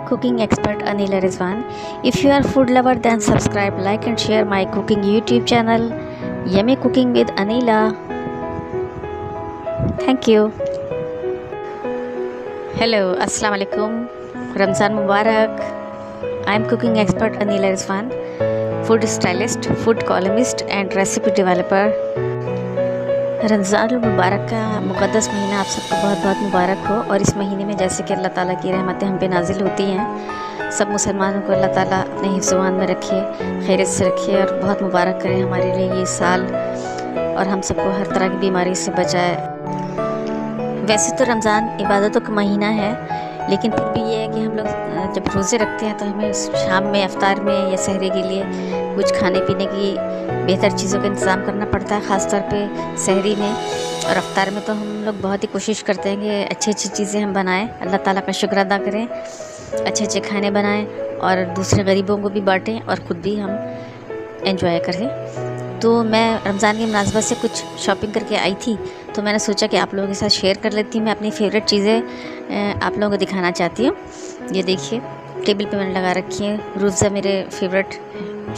cooking expert Anila Rizwan. If you are food lover, then subscribe, like and share my cooking YouTube channel, Yummy Cooking with Anila. Thank you. Hello, Assalamu alaikum. Ramzan Mubarak. I am cooking expert Anila Rizwan, food stylist, food columnist and recipe developer. Ramzan मुबारक का मुक़द्दस महीना आप सबको बहुत बहुत मुबारक हो। और इस महीने में जैसे कि अल्लाह ताला की रहमतें हम पे नाजिल होती हैं, सब मुसलमानों को अल्लाह ताला अपने हिफ्ज़-ओ-मान में रखे, खैरियत से रखे और बहुत मुबारक करें हमारे लिए ये साल, और हम सबको हर तरह की बीमारी से बचाए। वैसे तो रमज़ान इबादतों का महीना है, लेकिन फिर भी ये है कि हम लोग जब रोज़े रखते हैं तो हमें शाम में इफ्तार में या सहरे के लिए कुछ खाने पीने की बेहतर चीज़ों का इंतज़ाम करना पड़ता है, ख़ास तौर पे सहरी में और इफ्तार में। तो हम लोग बहुत ही कोशिश करते हैं कि अच्छी अच्छी चीज़ें हम बनाएं, अल्लाह ताला का शुक्र अदा करें, अच्छे अच्छे खाने बनाएं और दूसरे गरीबों को भी बाँटें और ख़ुद भी हम एंजॉय करें। तो मैं रमज़ान की मुनासबत से कुछ शॉपिंग करके आई थी, तो मैंने सोचा कि आप लोगों के साथ शेयर कर लेती हूँ। मैं अपनी फ़ेवरेट चीज़ें आप लोगों को दिखाना चाहती हूँ। ये देखिए, टेबल पे मैंने लगा रखी है रूह अफ़ज़ा, मेरे फेवरेट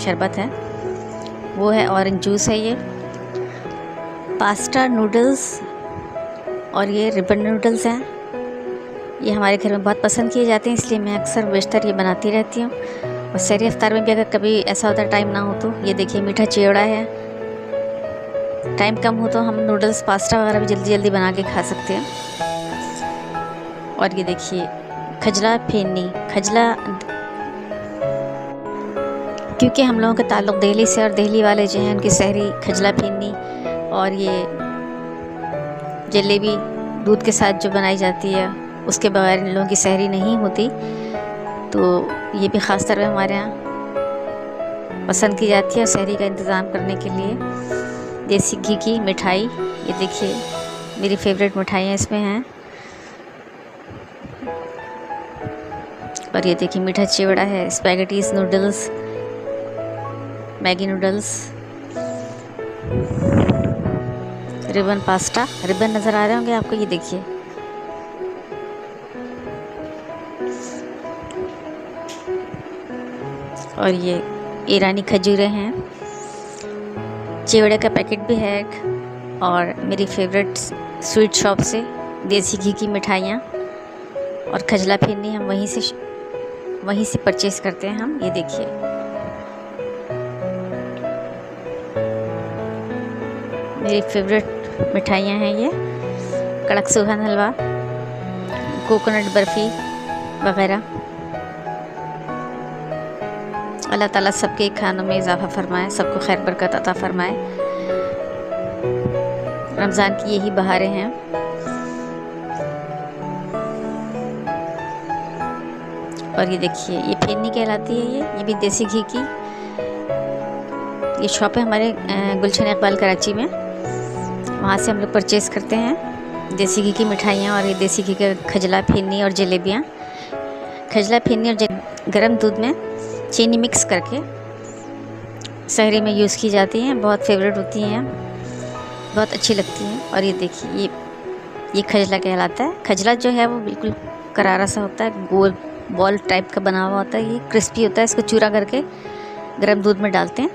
शरबत है वो है, ऑरेंज जूस है, ये पास्ता नूडल्स और ये रिबन नूडल्स हैं। ये हमारे घर में बहुत पसंद किए जाते हैं, इसलिए मैं अक्सर बेशतर ये बनाती रहती हूँ। और सहरी इफ्तार में भी अगर कभी ऐसा होता है टाइम ना हो तो ये देखिए मीठा चिवड़ा है। टाइम कम हो तो हम नूडल्स पास्ता वगैरह भी जल्दी जल्दी बना के खा सकते हैं। और ये देखिए खजला फेनी, खजला क्योंकि हम लोगों का ताल्लुक़ दिल्ली से, और दिल्ली वाले जो हैं उनकी सहरी खजला फेनी और ये जलेबी दूध के साथ जो बनाई जाती है उसके बगैर इन लोगों की सहरी नहीं होती। तो ये भी ख़ास तौर पे हमारे यहाँ पसंद की जाती है सहरी का इंतज़ाम करने के लिए। देसी घी की मिठाई, ये देखिए मेरी फेवरेट मिठाइयाँ इसमें हैं। और ये देखिए मीठा चिवड़ा है, spaghettis noodles, Maggi noodles, ribbon pasta, ribbon नज़र आ रहे होंगे आपको, ये देखिए। और ये ईरानी खजूरें हैं, चिवड़े का पैकेट भी है एक, और मेरी फेवरेट स्वीट शॉप से देसी घी की मिठाइयाँ और खजला फेनी हम वहीं से परचेज़ करते हैं हम। ये देखिए मेरी फेवरेट मिठाइयाँ हैं ये, कड़क सुहान हलवा, कोकोनट बर्फ़ी वगैरह। अल्लाह ताला सबके खानों में इजाफ़ा फरमाए, सबको खैर बरकत अता फरमाए। रमज़ान की यही बहारें हैं। और ये देखिए ये फेनी कहलाती है, ये भी देसी घी की। ये शॉप है हमारे गुलशन इकबाल कराची में, वहाँ से हम लोग परचेज़ करते हैं देसी घी की मिठाइयाँ और ये देसी घी का खजला फेनी और जलेबियाँ। खजला फेनी और गर्म दूध में चीनी मिक्स करके सहरी में यूज़ की जाती हैं, बहुत फेवरेट होती हैं, बहुत अच्छी लगती हैं। और ये देखिए ये खजला कहलाता है। खजला जो है वो बिल्कुल करारा सा होता है, गोल बॉल टाइप का बना हुआ होता है, ये क्रिस्पी होता है। इसको चूरा करके गर्म दूध में डालते हैं।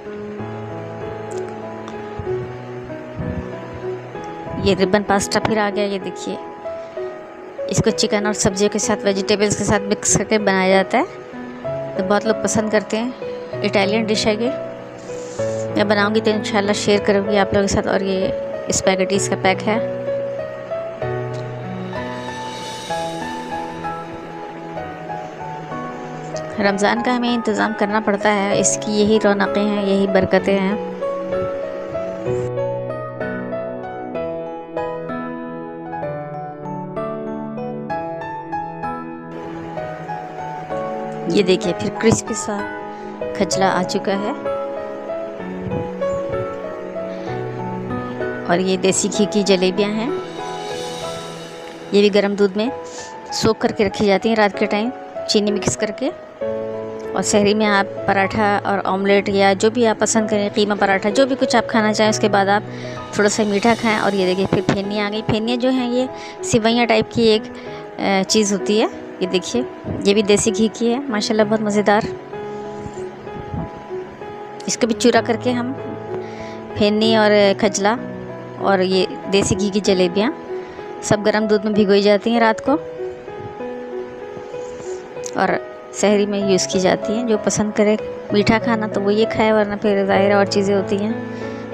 ये रिबन पास्ता फिर आ गया, ये देखिए इसको चिकन और सब्जियों के साथ, वेजिटेबल्स के साथ मिक्स करके बनाया जाता है, तो बहुत लोग पसंद करते हैं। इटालियन डिश है ये, मैं बनाऊंगी तो इंशाल्लाह शेयर करूंगी आप लोगों के साथ। और ये स्पैगेटीज का पैक है। रमज़ान का हमें इंतज़ाम करना पड़ता है, इसकी यही रौनकें हैं, यही बरकतें हैं। ये देखिए फिर क्रिस्पी सा खजला आ चुका है। और ये देसी घी की जलेबियां हैं, ये भी गर्म दूध में सोख करके रखी जाती हैं रात के टाइम, चीनी मिक्स करके। और सहरी में आप पराठा और ऑमलेट या जो भी आप पसंद करें, कीमा पराठा, जो भी कुछ आप खाना चाहें, उसके बाद आप थोड़ा सा मीठा खाएं। और ये देखिए फिर फेनी आ गई। फेनियाँ जो हैं ये सिवैयाँ टाइप की एक चीज़ होती है, ये देखिए, ये भी देसी घी की है माशाल्लाह, बहुत मज़ेदार। इसको भी चूरा करके हम फेनी और खजला और ये देसी घी की जलेबियाँ सब गर्म दूध में भिगोई जाती हैं रात को और सहरी में यूज़ की जाती हैं। जो पसंद करे मीठा खाना तो वो ये खाए, वरना फिर ज़ाहिर और चीज़ें होती हैं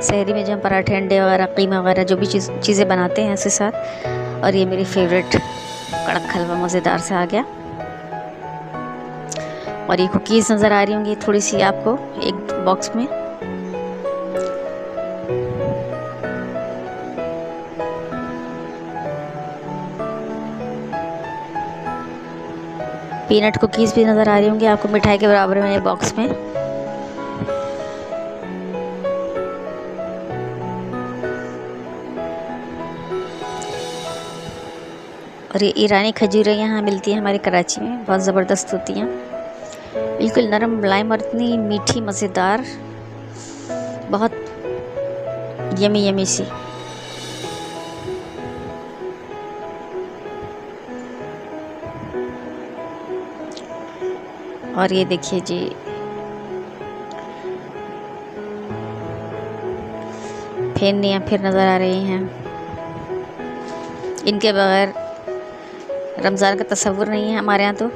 सहरी में, जो हम पराठे अंडे वगैरह कीमा वगैरह जो भी चीज़ें बनाते हैं उसके साथ। और ये मेरी फेवरेट कड़क हलवा मज़ेदार से आ गया। और ये कुकीज़ नज़र आ रही होंगी थोड़ी सी आपको एक बॉक्स में। पीनट कुकीज़ भी नज़र आ रही होंगी आपको मिठाई के बराबर में बॉक्स में। और ये ईरानी खजूरें यहाँ मिलती हैं हमारे कराची में, बहुत ज़बरदस्त होती हैं, बिल्कुल नरम मुलायम और इतनी मीठी मज़ेदार, बहुत यमी यमी सी। और ये देखिए जी, फेनियाँ फिर नज़र आ रही हैं। इनके बगैर रमज़ान का तस्वुर नहीं है हमारे यहाँ। तो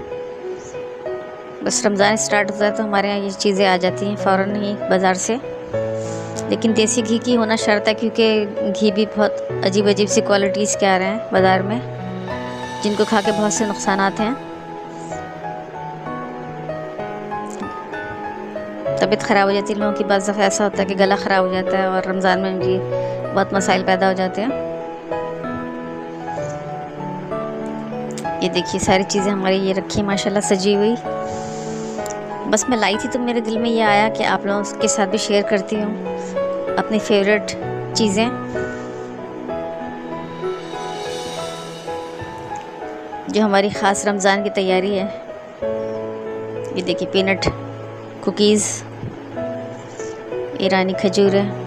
बस रमज़ान स्टार्ट होता है तो हमारे यहाँ ये चीज़ें आ जाती हैं फ़ौरन ही बाज़ार से। लेकिन देसी घी की होना शर्त है, क्योंकि घी भी बहुत अजीब अजीब सी क्वालिटीज़ के आ रहे हैं बाज़ार में, जिनको खा के बहुत से नुकसानात हैं। तबीयत ख़राब हो जाती है लोगों की, बाज़ दफ़ा ऐसा होता है कि गला ख़राब हो जाता है और रमज़ान में उनकी बहुत मसाइल पैदा हो जाते हैं। ये देखिए सारी चीज़ें हमारी ये रखी माशाल्लाह सजी हुई। बस मैं लाई थी तो मेरे दिल में ये आया कि आप लोगों के साथ भी शेयर करती हूँ अपनी फेवरेट चीज़ें जो हमारी ख़ास रमज़ान की तैयारी है। ये देखिए पीनट कुकीज़, ईरानी खजूरें,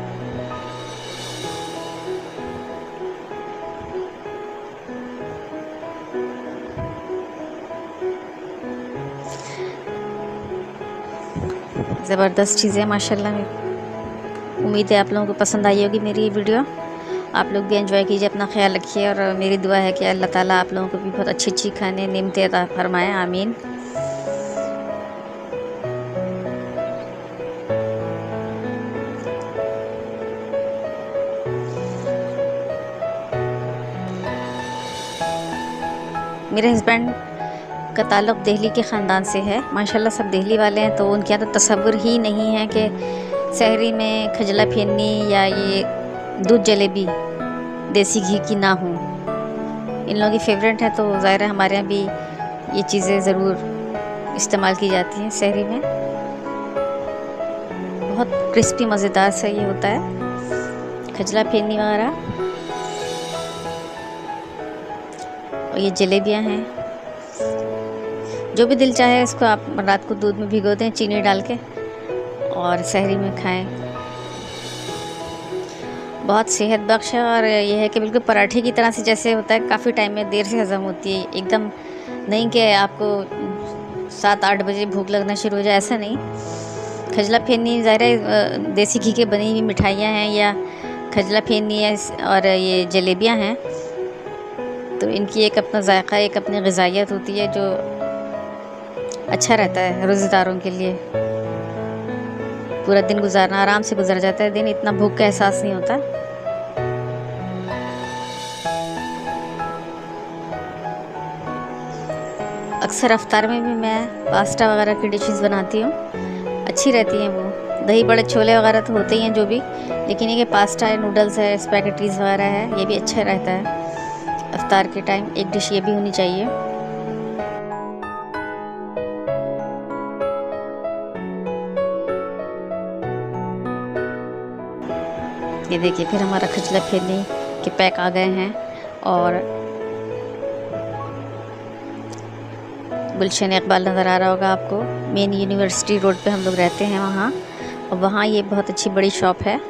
ज़बरदस्त चीज़ें माशाल्लाह। उम्मीद है आप लोगों को पसंद आई होगी मेरी ये वीडियो। आप लोग भी एंजॉय कीजिए, अपना ख्याल रखिए और मेरी दुआ है कि अल्लाह ताला आप लोगों को भी बहुत अच्छी अच्छी खाने नेमतें अता फरमाए, आमीन। मेरे हस्बैंड का ताल्लुक़ दिल्ली के ख़ानदान से है माशाल्लाह, सब दिल्ली वाले हैं, तो उनके यहाँ तो तसव्वुर ही नहीं है कि सहरी में खजला फेनी या ये दूध जलेबी देसी घी की ना हो। इन लोगों की फेवरेट है, तो ज़ाहिर है हमारे यहाँ भी ये चीज़ें ज़रूर इस्तेमाल की जाती हैं सहरी में। बहुत क्रिस्पी मज़ेदार सा ये होता है खजला फेनी वगैरह। और ये जलेबियाँ हैं, जो भी दिल चाहे इसको आप रात को दूध में भिगो दें चीनी डाल के और सहरी में खाएं। बहुत सेहत बख्श है और यह है कि बिल्कुल पराठे की तरह से जैसे होता है, काफ़ी टाइम में देर से हज़म होती है, एकदम नहीं कि आपको 7-8 बजे भूख लगना शुरू हो जाए, ऐसा नहीं। खजला फेनी ज़ाहिर है देसी घी के बनी हुई मिठाइयाँ हैं या खजला फेनी है और ये जलेबियाँ हैं, तो इनकी एक अपना जायका, एक अपनी ग़िज़ाइयत होती है जो अच्छा रहता है रोज़ेदारों के लिए। पूरा दिन गुजारना आराम से गुजर जाता है दिन, इतना भूख का एहसास नहीं होता। अक्सर अफ्तार में भी मैं पास्ता वगैरह की डिशेस बनाती हूँ, अच्छी रहती हैं वो। दही बड़े छोले वगैरह तो होते ही हैं जो भी, लेकिन ये पास्ता है, नूडल्स है, स्पैगेटीज़ वगैरह है, ये भी अच्छा रहता है अफ्तार के टाइम। एक डिश ये भी होनी चाहिए। ये देखिए फिर हमारा खजला फेनी के पैक आ गए हैं और गुलशन इकबाल नज़र आ रहा होगा आपको। मेन यूनिवर्सिटी रोड पे हम लोग रहते हैं वहाँ, और वहाँ ये बहुत अच्छी बड़ी शॉप है,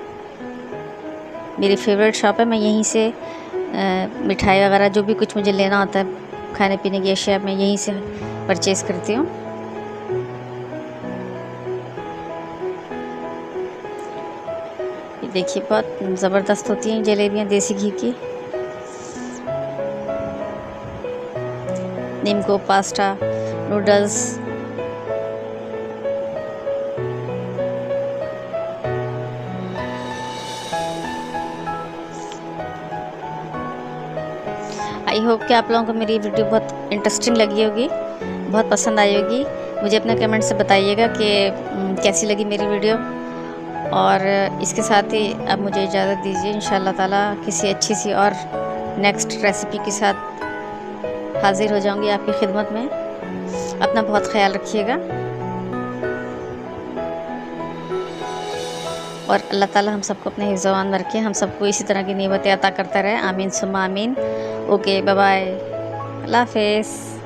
मेरी फेवरेट शॉप है। मैं यहीं से मिठाई वगैरह जो भी कुछ मुझे लेना होता है खाने पीने की अशिया मैं यहीं से परचेज़ करती हूँ। ये देखिए बहुत ज़बरदस्त होती हैं जलेबियाँ देसी घी की। Nimko pasta, noodles, I hope कि आप लोगों को मेरी वीडियो बहुत इंटरेस्टिंग लगी होगी, बहुत पसंद आई होगी। मुझे अपने कमेंट से बताइएगा कि कैसी लगी मेरी वीडियो। और इसके साथ ही अब मुझे इजाज़त दीजिए। इंशाअल्लाह ताला किसी अच्छी सी और नेक्स्ट रेसिपी के साथ हाज़िर हो जाऊंगी आपकी खिदमत में। अपना बहुत ख्याल रखिएगा और अल्लाह ताला हम सबको अपने हिफ्ज़-ओ-अमान में रखे, हम सबको इसी तरह की नेमतें अता करता रहे। आमीन सुम्मा आमीन। ओके, बाय बाय, अल्लाह हाफ़िज़।